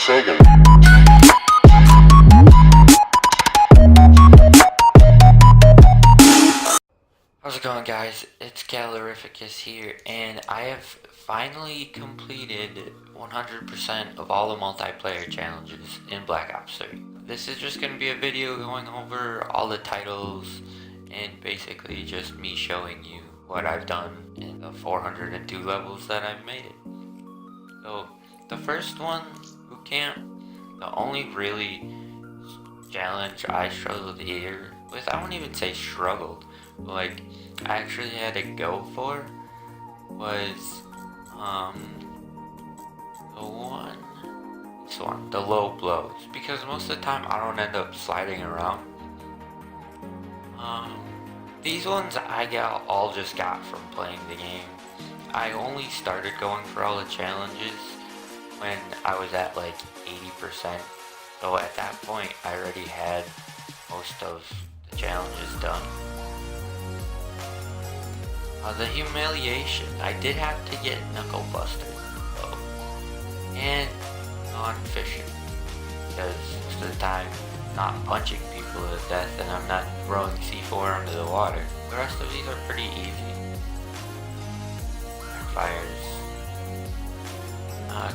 Sega. How's it going, guys? It's Calorificus here, and I have finally completed 100% of all the multiplayer challenges in Black Ops 3. This is just going to be a video going over all the titles and basically just me showing you what I've done in the 402 levels that I've made it. So, the first one, Boot Camp, the only really challenge I struggled here with, I won't even say struggled, but like I actually had to go for was the low blows, because most of the time I don't end up sliding around. These ones I all just got from playing the game. I only started going for all the challenges when I was at like 80%. So at that point, I already had most of the challenges done. The humiliation, I did have to get Knuckle Buster though, and non-fishing, because most of the time I'm not punching people to death and I'm not throwing C4 under the water. The rest of these are pretty easy. Fires.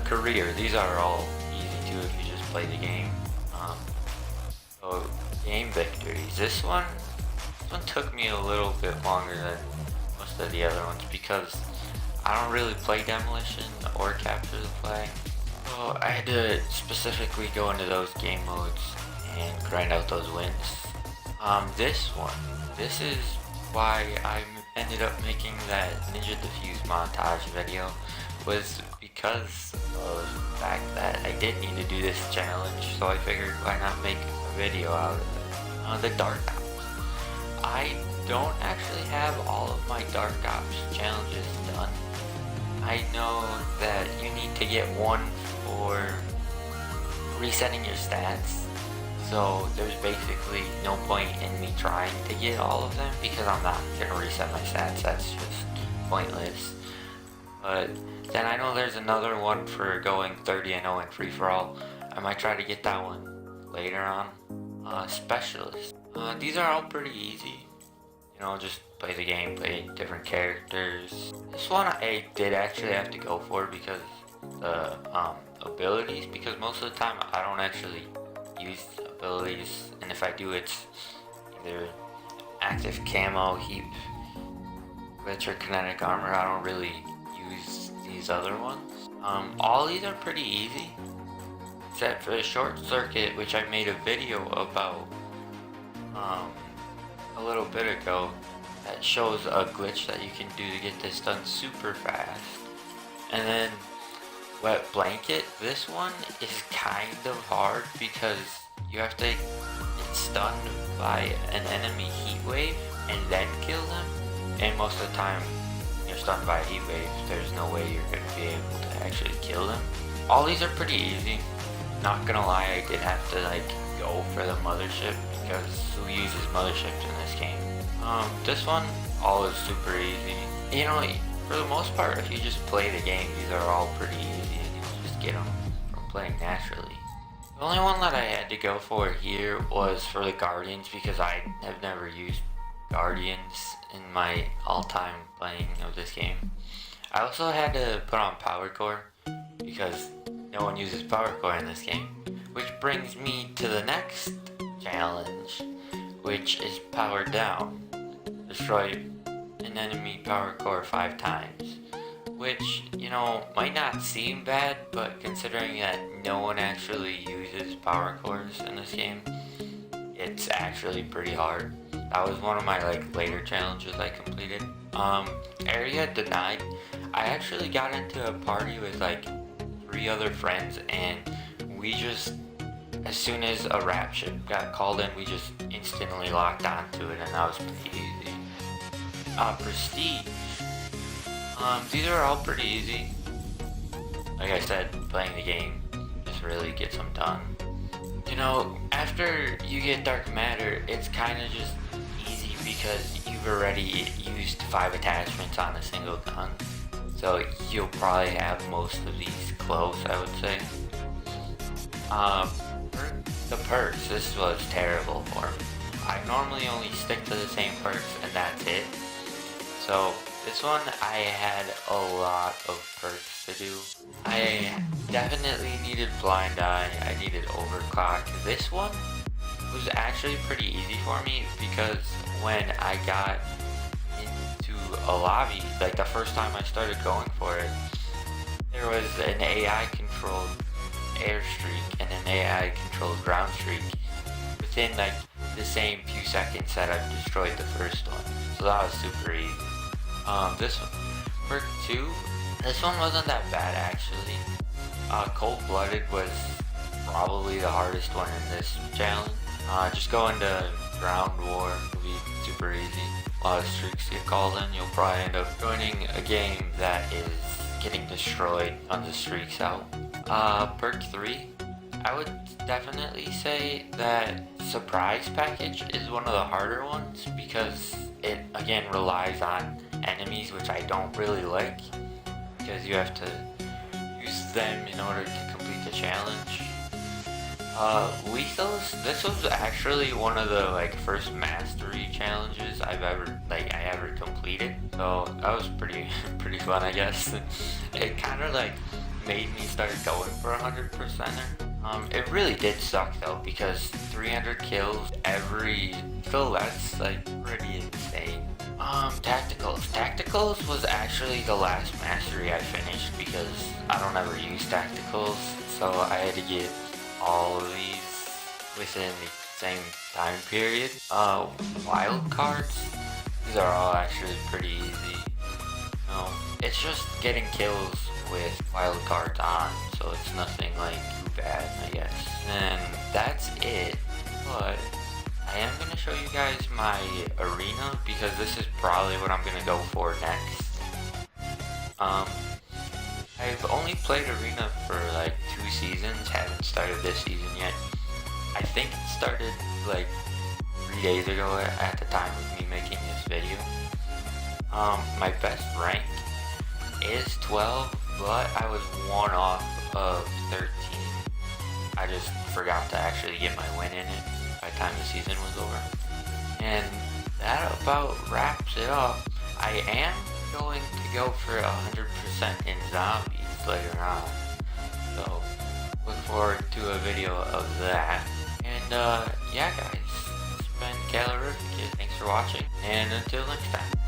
Career, these are all easy too if you just play the game. So game victories. This one took me a little bit longer than most of the other ones because I don't really play Demolition or Capture the Flag. So I had to specifically go into those game modes and grind out those wins. This is why I ended up making that Ninja Defuse montage video, was because of the fact that I did need to do this challenge, so I figured why not make a video out of it. The Dark Ops. I don't actually have all of my Dark Ops challenges done. I know that you need to get one for resetting your stats, so there's basically no point in me trying to get all of them because I'm not gonna reset my stats, that's just pointless. But then I know there's another one for going 30-0 in free-for-all. I might try to get that one later on. Specialist. These are all pretty easy. You know, just play the game, play different characters. This one I did actually have to go for because the abilities, because most of the time I don't actually use abilities, and if I do, it's either active camo, heap, glitch, or kinetic armor. I don't really use these other ones. All these are pretty easy, except for the Short Circuit, which I made a video about a little bit ago that shows a glitch that you can do to get this done super fast. And then Wet Blanket, this one is kind of hard because you have to get stunned by an enemy heat wave and then kill them, and most of the time you're stunned by a heat wave, there's no way you're going to be able to actually kill them. All these are pretty easy. Not gonna lie, I did have to like go for the mothership because who uses motherships in this game? This one, all is super easy. You know, for the most part, if you just play the game, these are all pretty easy and you'll just get them from playing naturally. The only one that I had to go for here was for the Guardians because I have never used Guardians in my all-time playing of this game. I also had to put on Power Core because no one uses Power Core in this game. Which brings me to the next challenge, which is Power Down. Destroy an enemy Power Core 5 times. Which, you know, might not seem bad, but considering that no one actually uses Power Cores in this game, it's actually pretty hard. That was one of my like later challenges I completed. Area Denied. I actually got into a party with like 3 other friends, and we just, as soon as a rap ship got called in, we just instantly locked onto it, and that was pretty easy. Prestige. These are all pretty easy. Like I said, playing the game just really gets them done. You know, after you get Dark Matter, it's kind of just easy because you've already used 5 attachments on a single gun. So you'll probably have most of these close, I would say. The perks, this was terrible for me. I normally only stick to the same perks and that's it. So this one I had a lot of perks to do. I definitely needed Blind Eye, I needed Overclock. This one was actually pretty easy for me because when I got into a lobby, like the first time I started going for it, there was an AI controlled airstreak and an AI controlled ground streak within like the same few seconds that I've destroyed the first one. So that was super easy. This one, perk 2, this one wasn't that bad actually. Cold Blooded was probably the hardest one in this challenge. Just go into Ground War, it'll be super easy. A lot of streaks get called in, you'll probably end up joining a game that is getting destroyed, tons of streaks out. Perk 3, I would definitely say that Surprise Package is one of the harder ones because it again relies on enemies, which I don't really like because you have to use them in order to complete the challenge. Lethals, this was actually one of the like first mastery challenges I ever completed. So that was pretty fun, I guess. It kind of like made me start going for 100%er. It really did suck though because 300 kills every kill, that's like pretty insane. Tacticals was actually the last mastery I finished because I don't ever use tacticals, so I had to get all of these within the same time period. Wild cards, these are all actually pretty easy. It's just getting kills with wild cards on, so it's nothing like too bad, I guess. And that's it, but I am going to show you guys my arena because this is probably what I'm going to go for next. I've only played arena for like 2 seasons, haven't started this season yet. I think it started like 3 days ago at the time of me making this video. My best rank is 12, but I was 1 off of 13. I just forgot to actually get my win in it by the time the season was over. And that about wraps it up. I am going to go for 100% in zombies later on. So look forward to a video of that. And yeah guys, it's been Calorific. Thanks for watching, and until next time.